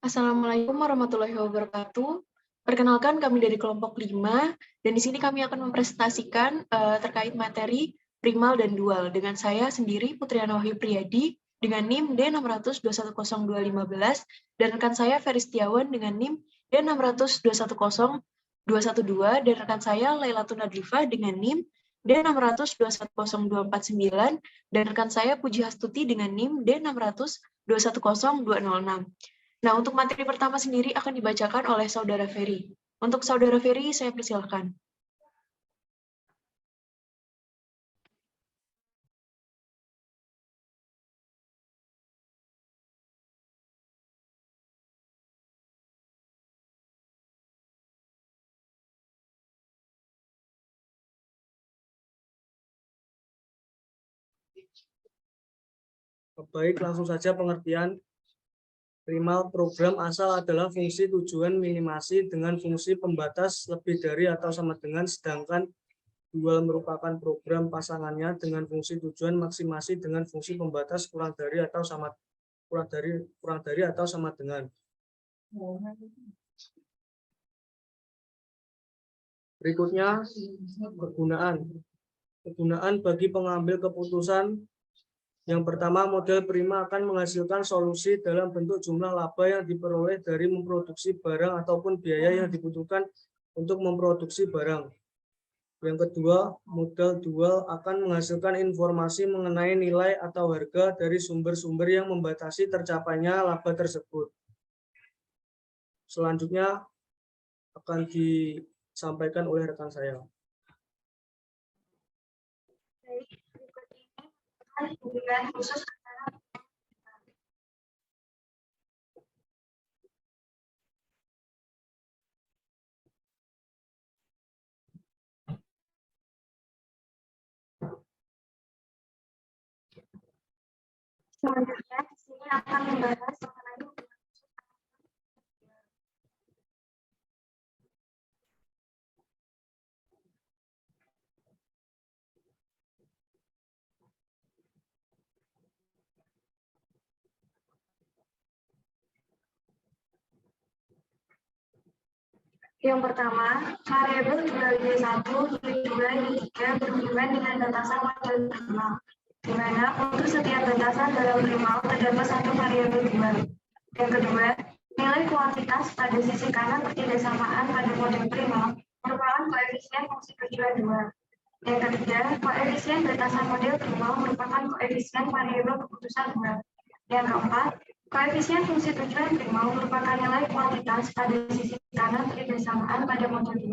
Assalamualaikum warahmatullahi wabarakatuh. Perkenalkan kami dari kelompok 5, dan di sini kami akan mempresentasikan terkait materi primal dan dual dengan saya sendiri Putriana Wahyu Priyadi dengan NIM D600210215 dan rekan saya Ferry Setiawan dengan NIM D600210212 dan rekan saya Lailatun Nadlifah dengan NIM D600210249 dan rekan saya Puji Hastuti dengan NIM D600210206. Nah, untuk materi pertama sendiri akan dibacakan oleh Saudara Ferry. Untuk Saudara Ferry, saya persilahkan. Baik, langsung saja pengertian. Primal program asal adalah fungsi tujuan minimasi dengan fungsi pembatas lebih dari atau sama dengan, sedangkan dual merupakan program pasangannya dengan fungsi tujuan maksimasi dengan fungsi pembatas kurang dari atau sama dengan. Berikutnya, kegunaan bagi pengambil keputusan. Yang pertama, model prima akan menghasilkan solusi dalam bentuk jumlah laba yang diperoleh dari memproduksi barang ataupun biaya yang dibutuhkan untuk memproduksi barang. Yang kedua, model dual akan menghasilkan informasi mengenai nilai atau harga dari sumber-sumber yang membatasi tercapainya laba tersebut. Selanjutnya akan disampaikan oleh rekan saya. Hubungan khusus selanjutnya di sini akan membahas mengenai yang pertama, variabel dual Y1, Y2, Y3 berhubungan dengan batasan model primal, di mana untuk setiap batasan dalam primal terdapat satu variabel dual. Yang kedua, nilai kuantitas pada sisi kanan ketidaksamaan pada model primal merupakan koefisien fungsi tujuan dual. Yang ketiga, koefisien batasan model primal merupakan koefisien variabel keputusan dual. Yang keempat, koefisien fungsi tujuan primal merupakan nilai kuantitas pada sisi kanan ketidaksamaan pada model 2.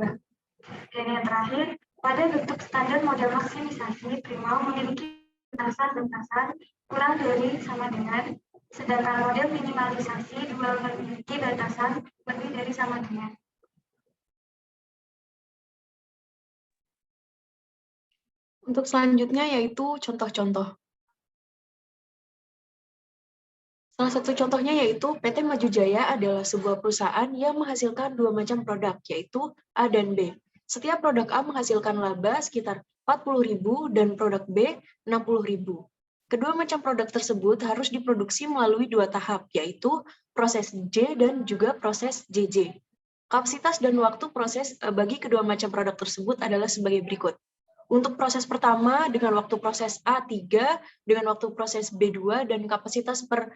Dan yang terakhir, pada bentuk standar model maksimisasi, primal memiliki batasan-batasan kurang dari sama dengan, sedangkan model minimalisasi dual memiliki batasan lebih dari sama dengan. Untuk selanjutnya yaitu contoh-contoh. Salah satu contohnya yaitu PT Maju Jaya adalah sebuah perusahaan yang menghasilkan dua macam produk, yaitu A dan B. Setiap produk A menghasilkan laba sekitar 40.000 dan produk B 60.000. Kedua macam produk tersebut harus diproduksi melalui dua tahap, yaitu proses J dan juga proses JJ. Kapasitas dan waktu proses bagi kedua macam produk tersebut adalah sebagai berikut. Untuk proses pertama dengan waktu proses A3, dengan waktu proses B2, dan kapasitas per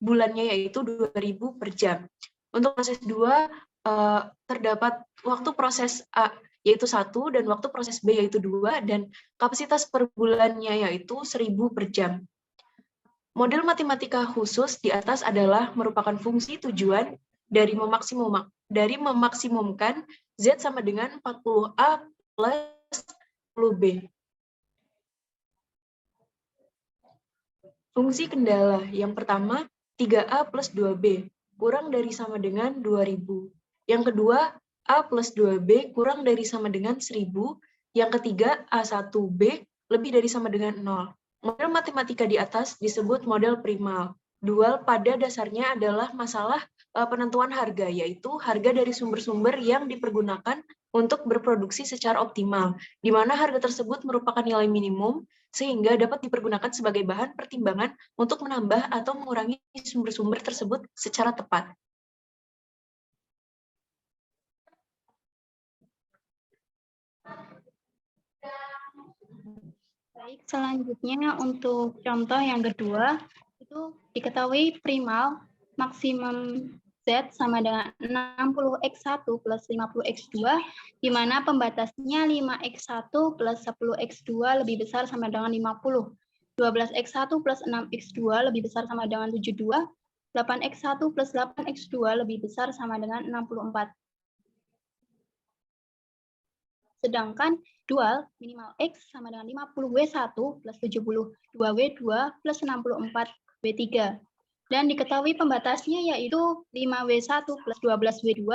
bulannya yaitu 2.000 per jam. Untuk proses 2, terdapat waktu proses A yaitu 1, dan waktu proses B yaitu 2, dan kapasitas per bulannya yaitu 1.000 per jam. Model matematika khusus di atas adalah merupakan fungsi tujuan dari memaksimumkan Z sama dengan 40A plus 10B. Fungsi kendala yang pertama 3A plus 2B kurang dari sama dengan 2.000. Yang kedua A plus 2B kurang dari sama dengan 1.000. Yang ketiga A1B lebih dari sama dengan 0. Model matematika di atas disebut model primal. Dual pada dasarnya adalah masalah penentuan harga, yaitu harga dari sumber-sumber yang dipergunakan untuk berproduksi secara optimal, di mana harga tersebut merupakan nilai minimum, sehingga dapat dipergunakan sebagai bahan pertimbangan untuk menambah atau mengurangi sumber-sumber tersebut secara tepat. Baik, selanjutnya untuk contoh yang kedua, itu diketahui primal maksimum Z sama dengan 60x1 plus 50x2, di mana pembatasnya 5x1 plus 10x2 lebih besar sama dengan 50. 12x1 plus 6x2 lebih besar sama dengan 72. 8x1 plus 8x2 lebih besar sama dengan 64. Sedangkan dual minimal X sama dengan 50W1 plus 72W2 plus 64W3. Dan diketahui pembatasnya yaitu 5W1 plus 12W2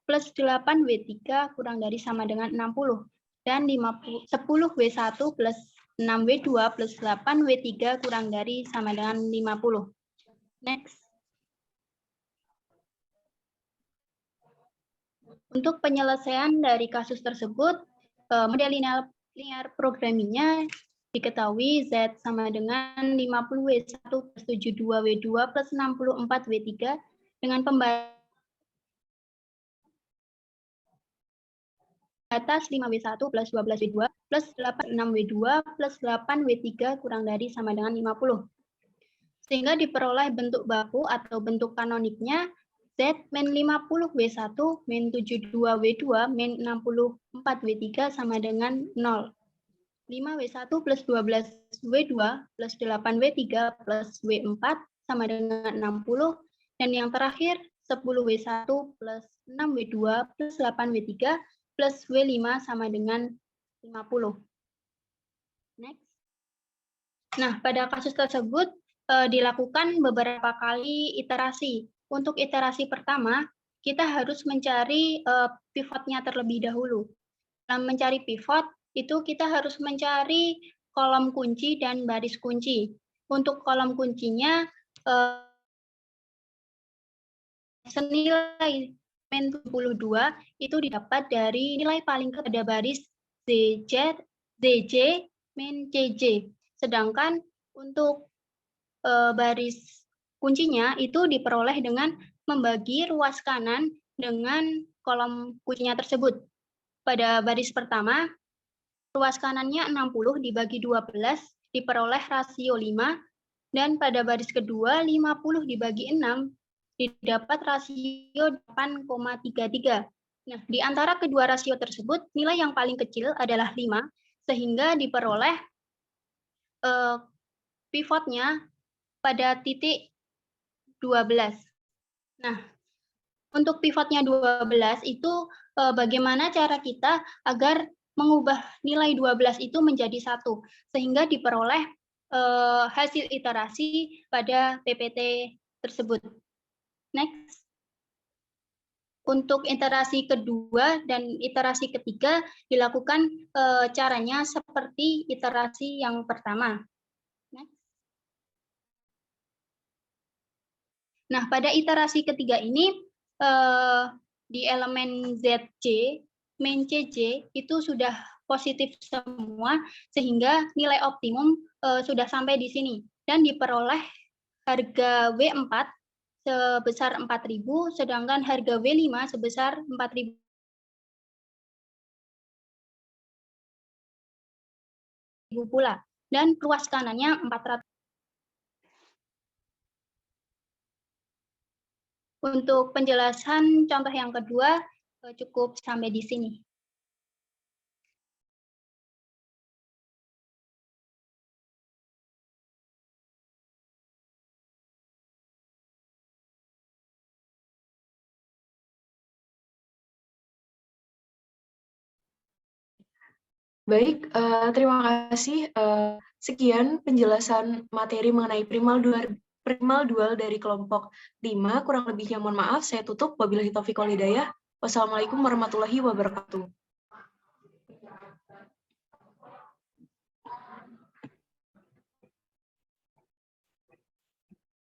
plus 8W3 kurang dari sama dengan 60. Dan 10W1 plus 6W2 plus 8W3 kurang dari sama dengan 50. Next. Untuk penyelesaian dari kasus tersebut, model linear programmingnya diketahui Z sama dengan 50W1 plus 72W2 plus 64W3 dengan pembatas 5W1 plus 12W2 plus 86W2 plus 8W3 kurang dari sama dengan 50. Sehingga diperoleh bentuk baku atau bentuk kanoniknya Z min 50W1 min 72W2 min 64W3 sama dengan 0. 5W1 plus 12W2 plus 8W3 plus W4 sama dengan 60. Dan yang terakhir 10W1 plus 6W2 plus 8W3 plus W5 sama dengan 50. Next. Nah, pada kasus tersebut dilakukan beberapa kali iterasi. Untuk iterasi pertama, kita harus mencari pivotnya terlebih dahulu. Dalam mencari pivot, itu kita harus mencari kolom kunci dan baris kunci. Untuk kolom kuncinya, senilai min 72 itu didapat dari nilai paling kecil pada baris DJ min CJ. Sedangkan untuk baris kuncinya itu diperoleh dengan membagi ruas kanan dengan kolom kuncinya tersebut. Pada baris pertama, ruas kanannya 60 dibagi 12 diperoleh rasio 5, dan pada baris kedua 50 dibagi 6 didapat rasio 8,33. Nah, di antara kedua rasio tersebut, nilai yang paling kecil adalah 5, sehingga diperoleh pivotnya pada titik 12. Nah, untuk pivotnya 12 itu bagaimana cara kita agar mengubah nilai 12 itu menjadi 1, sehingga diperoleh hasil iterasi pada PPT tersebut. Next. Untuk iterasi kedua dan iterasi ketiga dilakukan caranya seperti iterasi yang pertama. Next. Nah, pada iterasi ketiga ini, di elemen ZC, min CJ itu sudah positif semua, sehingga nilai optimum sudah sampai di sini. Dan diperoleh harga W4 sebesar 4.000, sedangkan harga W5 sebesar 4.000 pula. Dan ruas kanannya 400. Untuk penjelasan contoh yang kedua, cukup sampai di sini. Baik, terima kasih. Sekian penjelasan materi mengenai primal dual dari kelompok 5. Kurang lebihnya mohon maaf, saya tutup. Wabillahi taufiq wal hidayah. Wassalamualaikum warahmatullahi wabarakatuh.